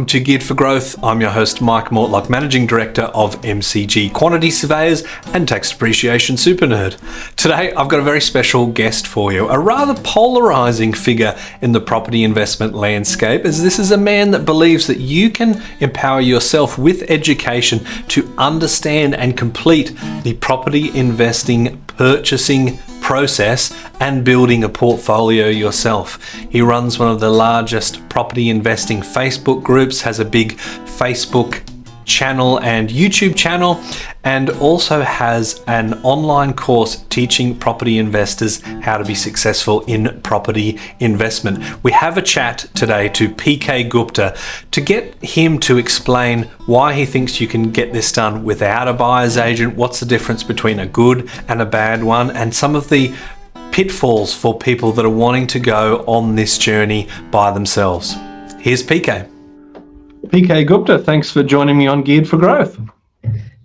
welcome to Geared for Growth. I'm your host, Mike Mortlock, Managing Director of MCG Quantity Surveyors and Tax Depreciation Super Nerd. Today, I've got a very special guest for you, a rather polarising figure in the property investment landscape, as this is a man that believes that you can empower yourself with education to understand and complete the property investing, purchasing process and building a portfolio yourself. He runs one of the largest property investing Facebook groups, has a big Facebook channel and YouTube channel, and also has an online course teaching property investors how to be successful in property investment. We have a chat today to PK Gupta to get him to explain why he thinks you can get this done without a buyer's agent, what's the difference between a good and a bad one, and some of the pitfalls for people that are wanting to go on this journey by themselves. Here's PK. PK Gupta, thanks for joining me on Geared for Growth.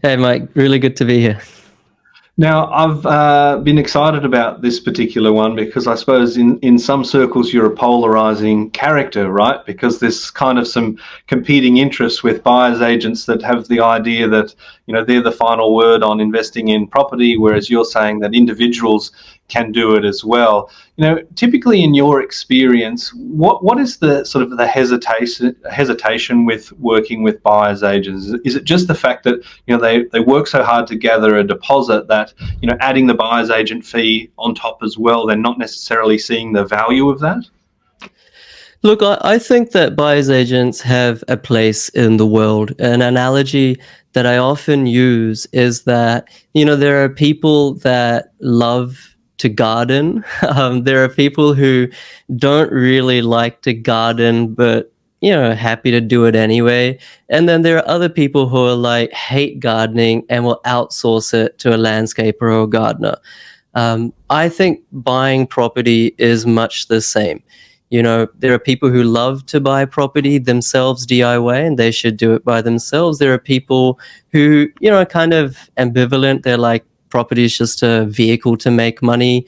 Hey, Mike, really good to be here. Now, I've been excited about this particular one because I suppose in some circles you're a polarizing character, right? Because there's kind of some competing interests with buyers agents that have the idea that, you know, they're the final word on investing in property, whereas you're saying that individuals can do it as well. You know, typically in your experience, what is the sort of the hesitation with working with buyers agents? Is it just the fact that, you know, they work so hard to gather a deposit that, you know, adding the buyer's agent fee on top as well, they're not necessarily seeing the value of that? Look, I think that buyer's agents have a place in the world. An analogy that I often use is that, you know, there are people that love to garden. There are people who don't really like to garden, but, you know, happy to do it anyway. And then there are other people who are like, hate gardening and will outsource it to a landscaper or a gardener. I think buying property is much the same. You know, there are people who love to buy property themselves DIY, and they should do it by themselves. There are people who, you know, are kind of ambivalent. They're like, property is just a vehicle to make money.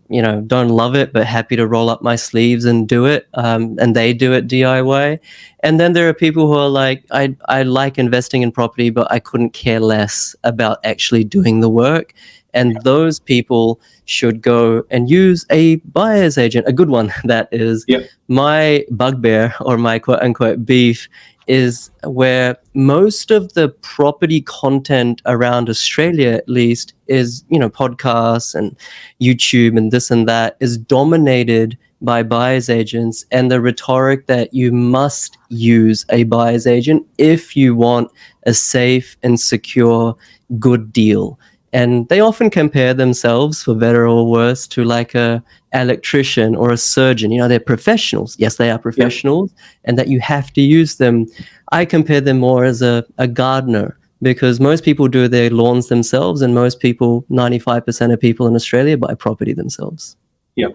You know, don't love it, but happy to roll up my sleeves and do it. And they do it DIY. And then there are people who are like, I like investing in property, but I couldn't care less about actually doing the work. And those people should go and use a buyer's agent, a good one that is. Yep. My bugbear, or my quote unquote beef, is where most of the property content around Australia, at least, is, you know, podcasts and YouTube and this and that, is dominated by buyer's agents, and the rhetoric that you must use a buyer's agent if you want a safe and secure good deal. And they often compare themselves, for better or worse, to like a electrician or a surgeon. You know, they're professionals. Yes, they are professionals, and that you have to use them. I compare them more as a gardener, because most people do their lawns themselves, and most people, 95% of people in Australia, buy property themselves. Yep.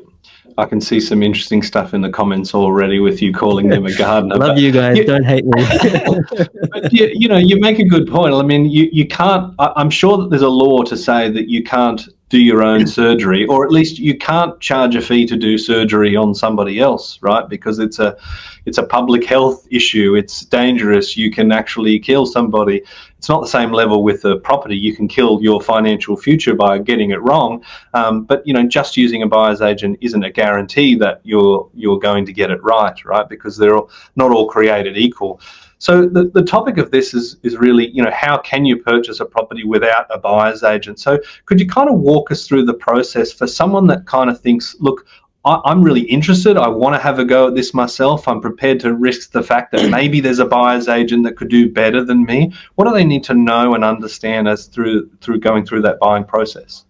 I can see some interesting stuff in the comments already with you calling them a gardener. Love you guys. Don't hate me. But you know, you make a good point. I mean, you can't, I'm sure that there's a law to say that you can't do your own surgery, or at least you can't charge a fee to do surgery on somebody else, right? Because it's a public health issue. It's dangerous. You can actually kill somebody. It's not the same level with the property. You can kill your financial future by getting it wrong. But, you know, just using a buyer's agent isn't a guarantee that you're going to get it right? Because they're not all created equal. So the topic of this is really, you know, how can you purchase a property without a buyer's agent? So could you kind of walk us through the process for someone that kind of thinks, look, I'm really interested. I want to have a go at this myself. I'm prepared to risk the fact that maybe there's a buyer's agent that could do better than me. What do they need to know and understand as through going through that buying process?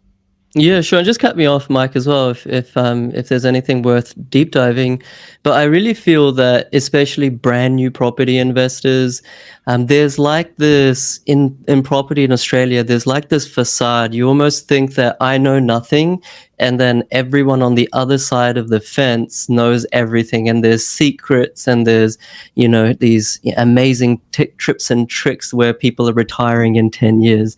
Yeah, sure. And just cut me off, Mike, as well, if there's anything worth deep diving. But I really feel that, especially brand new property investors, there's like this in property in Australia, there's like this facade. You almost think that I know nothing, and then everyone on the other side of the fence knows everything. And there's secrets, and there's, you know, these amazing tips and tricks where people are retiring in 10 years.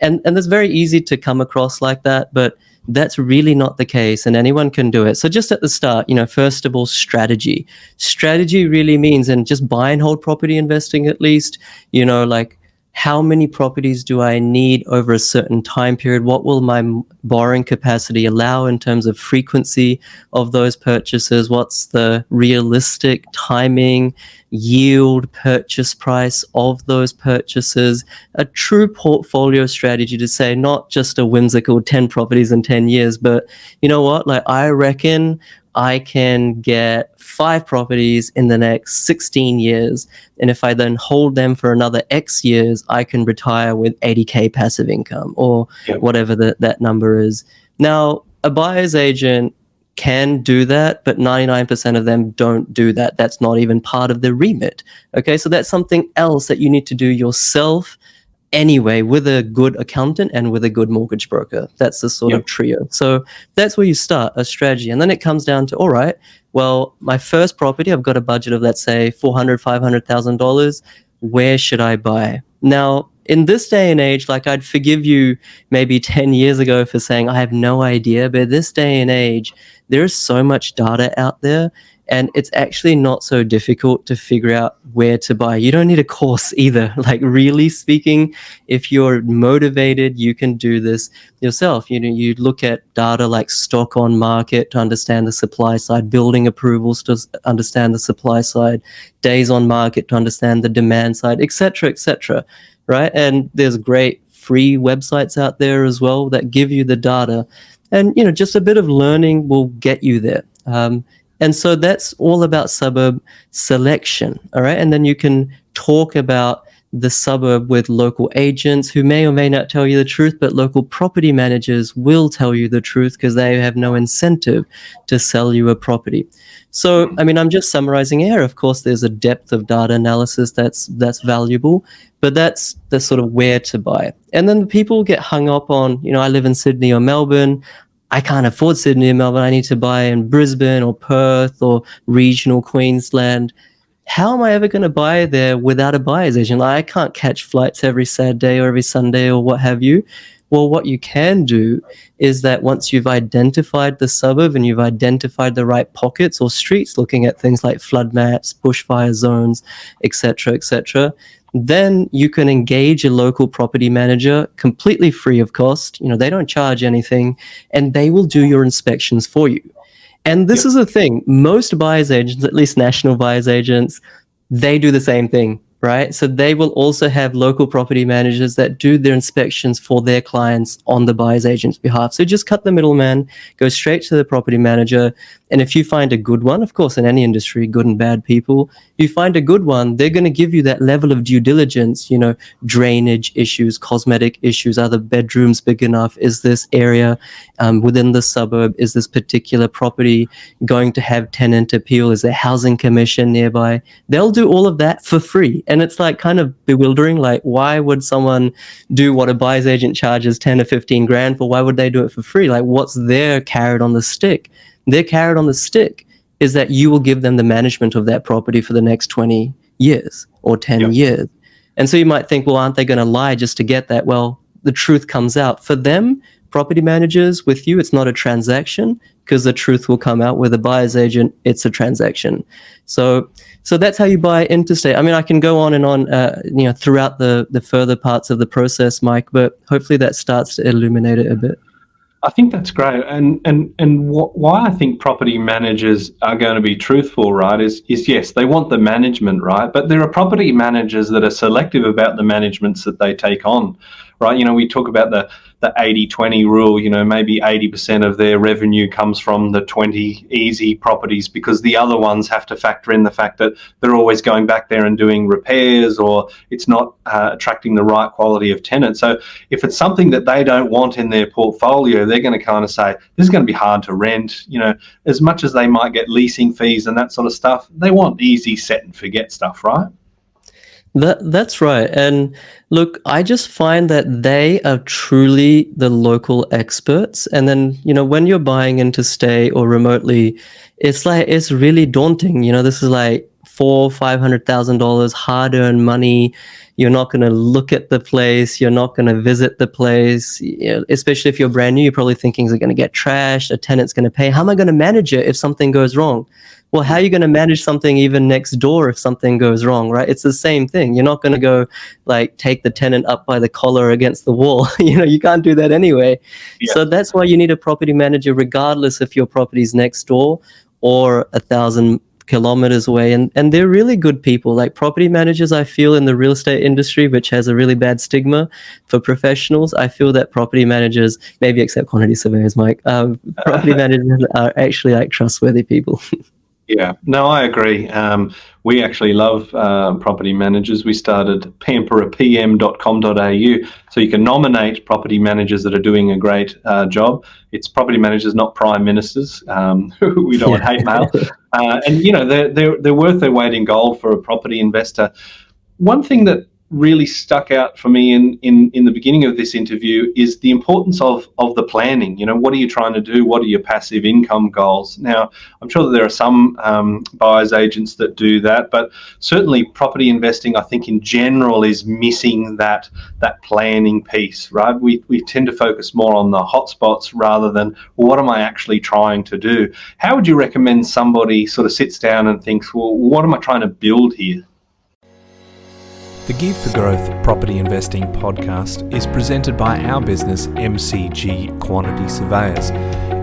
And it's very easy to come across like that. But That's really not the case, and anyone can do it. So just at the start, first of all, strategy. Strategy really means, and just buy and hold property investing at least, like, how many properties do I need over a certain time period? What will my borrowing capacity allow in terms of frequency of those purchases? What's the realistic timing, yield, purchase price of those purchases? A true portfolio strategy to say, not just a whimsical 10 properties in 10 years, but you know what? Like, I reckon I can get 5 properties in the next 16 years. And if I then hold them for another X years, I can retire with 80K passive income, or whatever that number is. Now, a buyer's agent can do that, but 99% of them don't do that. That's not even part of their remit. Okay, so that's something else that you need to do yourself anyway, with a good accountant and with a good mortgage broker. That's the sort of trio. So that's where you start a strategy. And then it comes down to, all right, well, my first property, I've got a budget of, let's say, $400,000, $500,000. Where should I buy? Now, in this day and age, like, I'd forgive you maybe 10 years ago for saying I have no idea, but this day and age, there is so much data out there, and it's actually not so difficult to figure out where to buy. You don't need a course either. Like, really speaking, if you're motivated, you can do this yourself. You look at data like stock on market to understand the supply side, building approvals to understand the supply side, days on market to understand the demand side, etc., right? And there's great free websites out there as well that give you the data. And, just a bit of learning will get you there. And so that's all about suburb selection, all right? And then you can talk about the suburb with local agents who may or may not tell you the truth, but local property managers will tell you the truth because they have no incentive to sell you a property. So, I mean, I'm just summarizing here. Of course, there's a depth of data analysis that's valuable, but that's the sort of where to buy. And then people get hung up on, I live in Sydney or Melbourne. I can't afford Sydney or Melbourne. I need to buy in Brisbane or Perth or regional Queensland. How am I ever going to buy there without a buyer's agent? Like, I can't catch flights every Saturday or every Sunday or what have you. Well, what you can do is that once you've identified the suburb and you've identified the right pockets or streets, looking at things like flood maps, bushfire zones, etc., then you can engage a local property manager completely free of cost. They don't charge anything, and they will do your inspections for you. And this is the thing. Most buyer's agents, at least national buyer's agents, they do the same thing, right? So they will also have local property managers that do their inspections for their clients on the buyer's agent's behalf. So just cut the middleman, go straight to the property manager. And if you find a good one, of course, in any industry, good and bad people, you find a good one, they're going to give you that level of due diligence, drainage issues, cosmetic issues. Are the bedrooms big enough? Is this area within the suburb? Is this particular property going to have tenant appeal? Is there housing commission nearby? They'll do all of that for free. And it's like kind of bewildering. Like, why would someone do what a buyer's agent charges 10 or 15 grand for? Why would they do it for free? Like, what's their carrot on the stick? Their carrot on the stick is that you will give them the management of that property for the next 20 years or 10 years. And so you might think, well, aren't they going to lie just to get that? Well, the truth comes out. For them, property managers, with you, it's not a transaction, because the truth will come out. With a buyer's agent, it's a transaction. So that's how you buy interstate. I mean, I can go on and on, throughout the further parts of the process, Mike, but hopefully that starts to illuminate it a bit. I think that's great, and why I think property managers are going to be truthful, right, is yes, they want the management, right, but there are property managers that are selective about the managements that they take on, right? We talk about the 80-20 rule. Maybe 80% of their revenue comes from the 20 easy properties, because the other ones have to factor in the fact that they're always going back there and doing repairs, or it's not attracting the right quality of tenant. So if it's something that they don't want in their portfolio, they're going to kind of say, this is going to be hard to rent. As much as they might get leasing fees and that sort of stuff, they want easy set and forget stuff, right? That's right. And look, I just find that they are truly the local experts. And then, when you're buying interstate or remotely, it's really daunting. This is like $500,000 hard-earned money. You're not going to look at the place. You're not going to visit the place. Especially if you're brand new, you're probably thinking, is it going to get trashed? A tenant's going to pay. How am I going to manage it if something goes wrong? Well, how are you going to manage something even next door if something goes wrong, right? It's the same thing. You're not going to go like take the tenant up by the collar against the wall. You can't do that anyway. Yeah. So that's why you need a property manager, regardless if your property's next door or 1,000 kilometers away. And they're really good people. Like property managers, I feel in the real estate industry, which has a really bad stigma for professionals, I feel that property managers, maybe except quantity surveyors, Mike, property managers are actually like trustworthy people. Yeah, no, I agree. We actually love property managers. We started pamperapm.com.au, so you can nominate property managers that are doing a great job. It's property managers, not prime ministers. We don't want hate mail. And they're worth their weight in gold for a property investor. One thing that really stuck out for me in the beginning of this interview is the importance of the planning. What are you trying to do? What are your passive income goals? Now, I'm sure that there are some buyers agents that do that, but certainly property investing, I think in general, is missing that planning piece, right? We tend to focus more on the hotspots rather than, well, what am I actually trying to do? How would you recommend somebody sort of sits down and thinks, well, what am I trying to build here? The Geared for Growth Property Investing podcast is presented by our business, MCG Quantity Surveyors.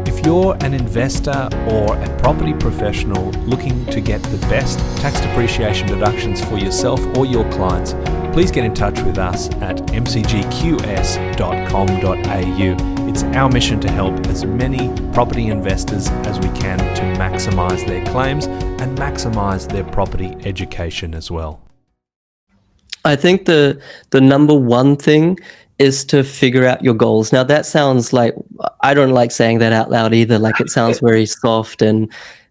If you're an investor or a property professional looking to get the best tax depreciation deductions for yourself or your clients, please get in touch with us at mcgqs.com.au. It's our mission to help as many property investors as we can to maximise their claims and maximise their property education as well. I think the number one thing is to figure out your goals. Now that sounds like, I don't like saying that out loud either. Like it sounds very soft and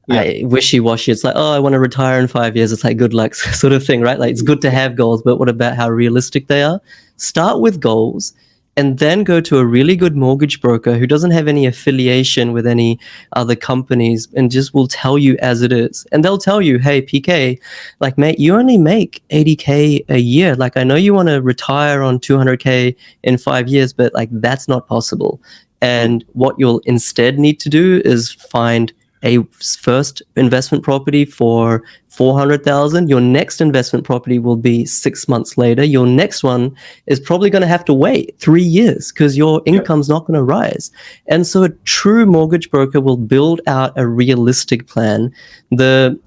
wishy-washy. It's like, oh, I want to retire in 5 years. It's like good luck sort of thing, right? Like it's good to have goals, but what about how realistic they are? Start with goals and then go to a really good mortgage broker who doesn't have any affiliation with any other companies and just will tell you as it is. And they'll tell you, hey, PK, like, mate, you only make 80K a year. Like, I know you want to retire on 200K in 5 years, but like, that's not possible. And what you'll instead need to do is find a first investment property for 400,000. Your next investment property will be 6 months later. Your next one is probably going to have to wait 3 years because your income's not going to rise. And so a true mortgage broker will build out a realistic plan. The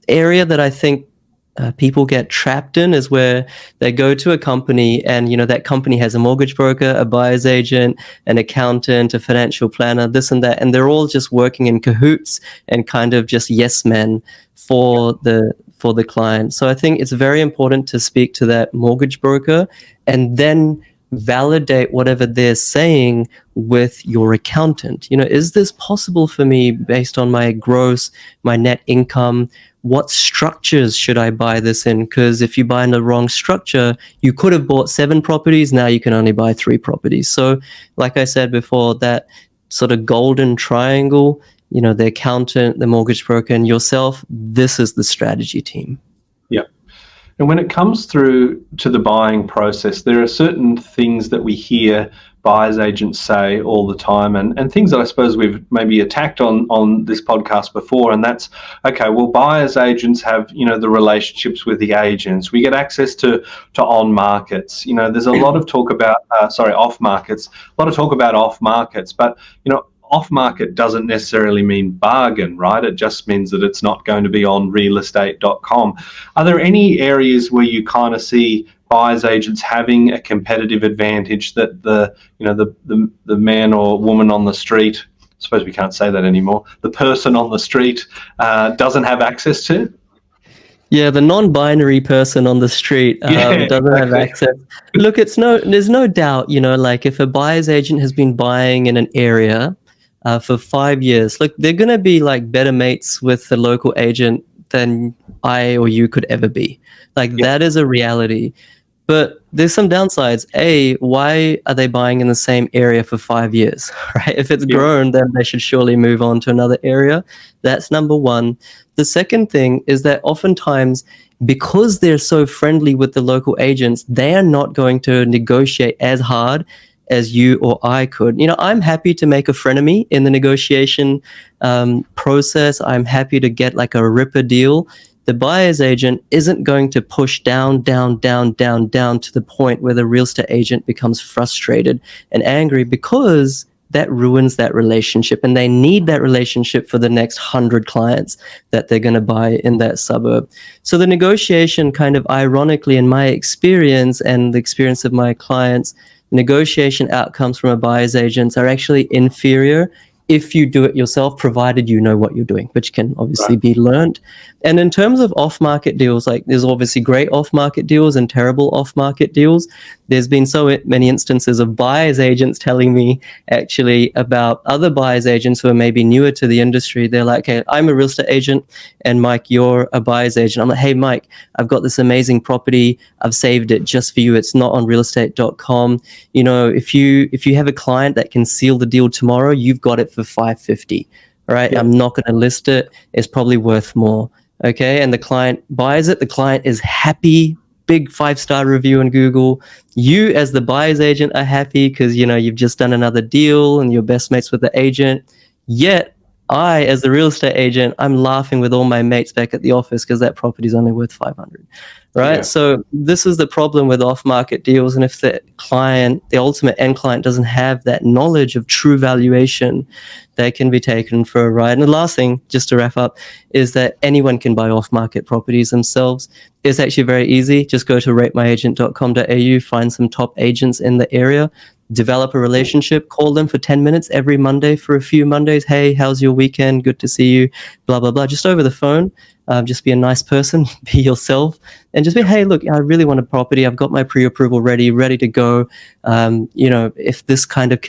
area that I think people get trapped in is where they go to a company and, that company has a mortgage broker, a buyer's agent, an accountant, a financial planner, this and that. And they're all just working in cahoots and kind of just yes men for the client. So I think it's very important to speak to that mortgage broker and then validate whatever they're saying with your accountant. Is this possible for me based on my gross, my net income? What structures should I buy this in? Because if you buy in the wrong structure, you could have bought 7 properties. Now you can only buy 3 properties. So like I said before, that sort of golden triangle, the accountant, the mortgage broker, and yourself, this is the strategy team. Yeah. And when it comes through to the buying process, there are certain things that we hear buyers agents say all the time and things that I suppose we've maybe attacked on this podcast before, and that's, okay, well, buyers agents have, the relationships with the agents. We get access to on markets. There's a lot of talk about, off markets, a lot of talk about off markets, but, off-market doesn't necessarily mean bargain, right? It just means that it's not going to be on realestate.com. Are there any areas where you kind of see buyers agents having a competitive advantage that the man or woman on the street, I suppose we can't say that anymore, the person on the street doesn't have access to? Yeah, the non-binary person on the street doesn't have access. Look, there's no doubt, like if a buyer's agent has been buying in an area for 5 years, look, they're going to be like better mates with the local agent than I or you could ever be. Like that is a reality. But there's some downsides. A, why are they buying in the same area for 5 years, right? If it's grown, then they should surely move on to another area. That's number one. The second thing is that oftentimes, because they're so friendly with the local agents, they are not going to negotiate as hard as you or I could. You know, I'm happy to make a frenemy in the negotiation process. I'm happy to get like a ripper deal. The buyer's agent isn't going to push down to the point where the real estate agent becomes frustrated and angry, because that ruins that relationship, and they need that relationship for the next 100 clients that they're going to buy in that suburb. So the negotiation, kind of ironically, in my experience and the experience of my clients, negotiation outcomes from a buyer's agent are actually inferior if you do it yourself, provided you know what you're doing, which can obviously be learned. And in terms of off-market deals, like there's obviously great off-market deals and terrible off-market deals. There's been so many instances of buyer's agents telling me actually about other buyer's agents who are maybe newer to the industry. They're like, hey, I'm a real estate agent, and Mike, you're a buyer's agent. I'm like, hey, Mike, I've got this amazing property. I've saved it just for you. It's not on realestate.com. You know, if you have a client that can seal the deal tomorrow, you've got it for $550. All right. Yeah. I'm not going to list it. It's probably worth more. Okay. And the client buys it. The client is happy. Big 5-star review on Google. You as the buyer's agent are happy because, you know, you've just done another deal and you're best mates with the agent. Yet I, as the real estate agent, I'm laughing with all my mates back at the office because that property is only worth 500. Right. Yeah. So this is the problem with off-market deals. And if the client, the ultimate end client, doesn't have that knowledge of true valuation, they can be taken for a ride. And the last thing, just to wrap up, is that anyone can buy off-market properties themselves. It's actually very easy. Just go to ratemyagent.com.au, find some top agents in the area, develop a relationship, call them for 10 minutes every Monday for a few Mondays. Hey, how's your weekend? Good to see you. Blah, blah, blah. Just over the phone. Just be a nice person, be yourself, and just be, hey, look, I really want a property. I've got my pre-approval ready to go. You know, if this kind of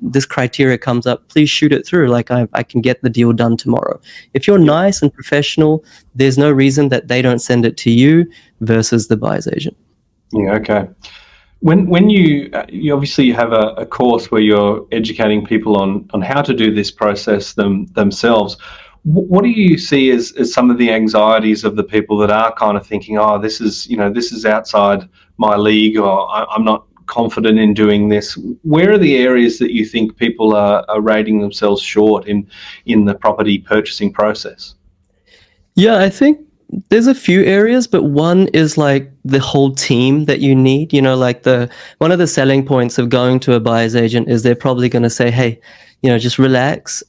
this criteria comes up, please shoot it through. Like I can get the deal done tomorrow. If you're nice and professional, there's no reason that they don't send it to you versus the buyer's agent. Yeah. Okay. When you obviously have a course where you're educating people on how to do this process themselves. What do you see as some of the anxieties of the people that are kind of thinking, oh, this is outside my league, or I'm not confident in doing this? Where are the areas that you think people are rating themselves short in the property purchasing process? Yeah, I think there's a few areas, but one is like the whole team that you need. You know, like one of the selling points of going to a buyer's agent is they're probably going to say, hey, you know, just relax.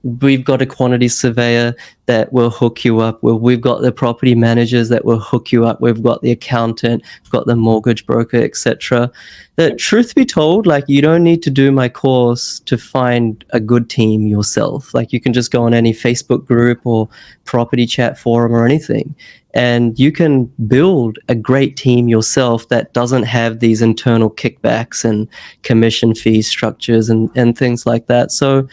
We've got a quantity surveyor that will hook you up. We've got the property managers that will hook you up. We've got the accountant, we've got the mortgage broker, etc. That, truth be told, like, you don't need to do my course to find a good team yourself. Like, you can just go on any Facebook group or property chat forum or anything, and you can build a great team yourself that doesn't have these internal kickbacks and commission fee structures and things like that. So,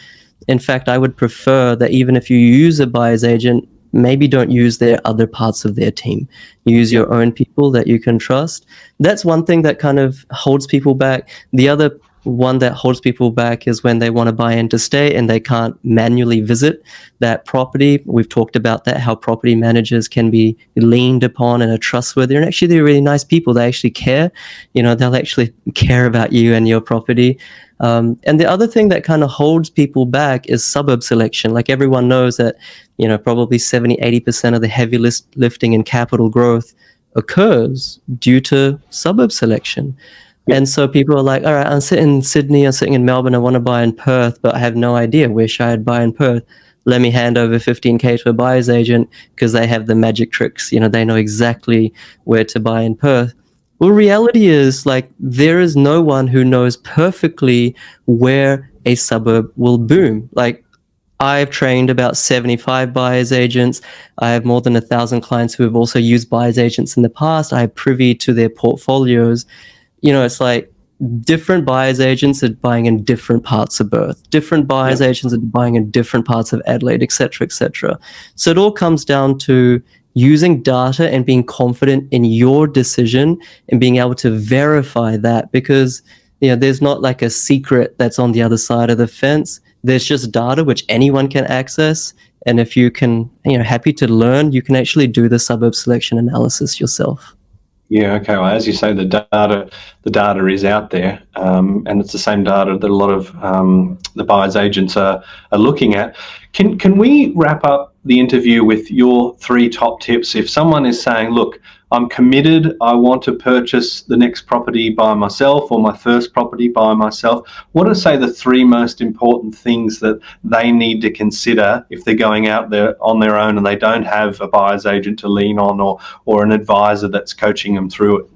in fact, I would prefer that even if you use a buyer's agent, maybe don't use their other parts of their team. Use your own people that you can trust. That's one thing that kind of holds people back. The other one that holds people back is when they want to buy interstate and they can't manually visit that property. We've talked about that, how property managers can be leaned upon and are trustworthy. And actually, they're really nice people. They actually care. You know, they'll actually care about you and your property. And the other thing that kind of holds people back is suburb selection. Like, everyone knows that, you know, probably 70-80% of the heavy lifting in capital growth occurs due to suburb selection. And so people are like, all right, I'm sitting in Sydney, I'm sitting in Melbourne, I want to buy in Perth, but I have no idea where should I buy in Perth. Let me hand over $15K to a buyer's agent because they have the magic tricks. You know, they know exactly where to buy in Perth. Well, reality is, like, there is no one who knows perfectly where a suburb will boom. Like, I've trained about 75 buyer's agents. I have more than 1,000 clients who have also used buyer's agents in the past. I have privy to their portfolios. You know, it's like different buyer's agents are buying in different parts of Perth. Different buyer's agents are buying in different parts of Adelaide, et cetera, et cetera. So it all comes down to using data and being confident in your decision and being able to verify that, because there's not like a secret that's on the other side of the fence. There's just data which anyone can access. And if you can, happy to learn, you can actually do the suburb selection analysis yourself. Yeah, okay. Well, as you say, the data is out there, and it's the same data that a lot of the buyer's agents are looking at. Can we wrap up the interview with your 3 top tips? If someone is saying, look, I'm committed, I want to purchase the next property by myself or my first property by myself, what are, say, the 3 most important things that they need to consider if they're going out there on their own and they don't have a buyer's agent to lean on or an advisor that's coaching them through it?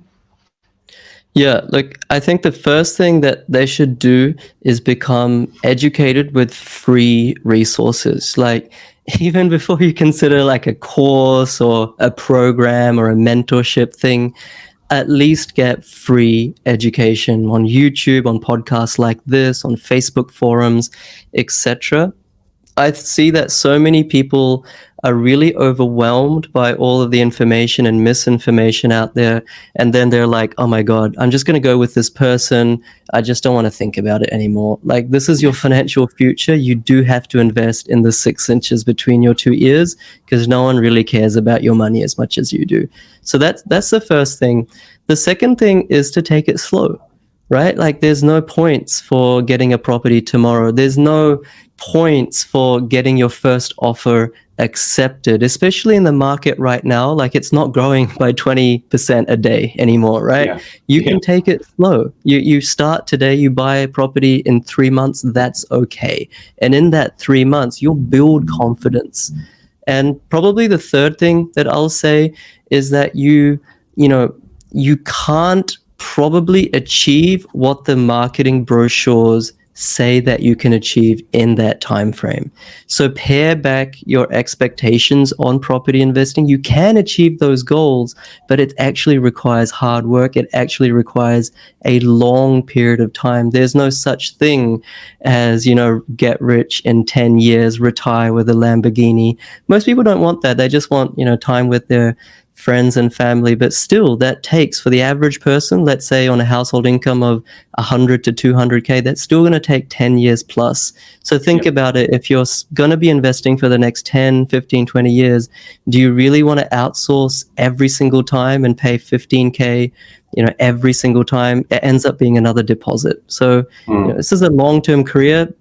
Yeah, look, I think the first thing that they should do is become educated with free resources. Like, even before you consider like a course or a program or a mentorship thing, at least get free education on YouTube, on podcasts like this, on Facebook forums, etc. I see that so many people are really overwhelmed by all of the information and misinformation out there. And then they're like, oh my God, I'm just going to go with this person. I just don't want to think about it anymore. Like, this is your financial future. You do have to invest in the 6 inches between your 2 ears, because no one really cares about your money as much as you do. So that's the first thing. The second thing is to take it slow, right? Like, there's no points for getting a property tomorrow. There's no points for getting your first offer accepted, especially in the market right now. Like, it's not growing by 20% a day anymore, right? Yeah. You can take it slow. You start today, you buy a property in 3 months, that's okay. And in that 3 months, you'll build confidence. And probably the third thing that I'll say is that you can't probably achieve what the marketing brochures say that you can achieve in that time frame. So pare back your expectations on property investing. You can achieve those goals, but it actually requires hard work. It actually requires a long period of time. There's no such thing as, get rich in 10 years, retire with a Lamborghini. Most people don't want that. They just want, time with their friends and family. But still, that takes, for the average person, let's say on a household income of 100 to 200K, that's still going to take 10 years plus. So think about it. If you're going to be investing for the next 10, 15, 20 years, do you really want to outsource every single time and pay 15K, every single time? It ends up being another deposit. So this is a long-term career.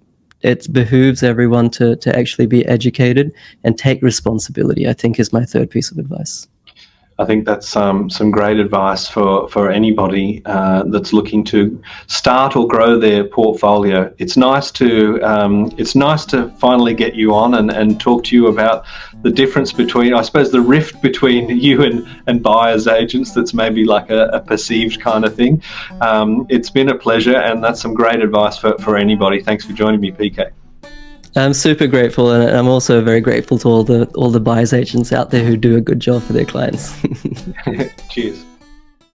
It behooves everyone to actually be educated and take responsibility, I think, is my third piece of advice. I think that's some great advice for anybody that's looking to start or grow their portfolio. It's nice to finally get you on and talk to you about the difference between, I suppose, the rift between you and buyers agents. That's maybe like a perceived kind of thing. It's been a pleasure, and that's some great advice for anybody. Thanks for joining me, PK. I'm super grateful, and I'm also very grateful to all the buyers agents out there who do a good job for their clients. Cheers.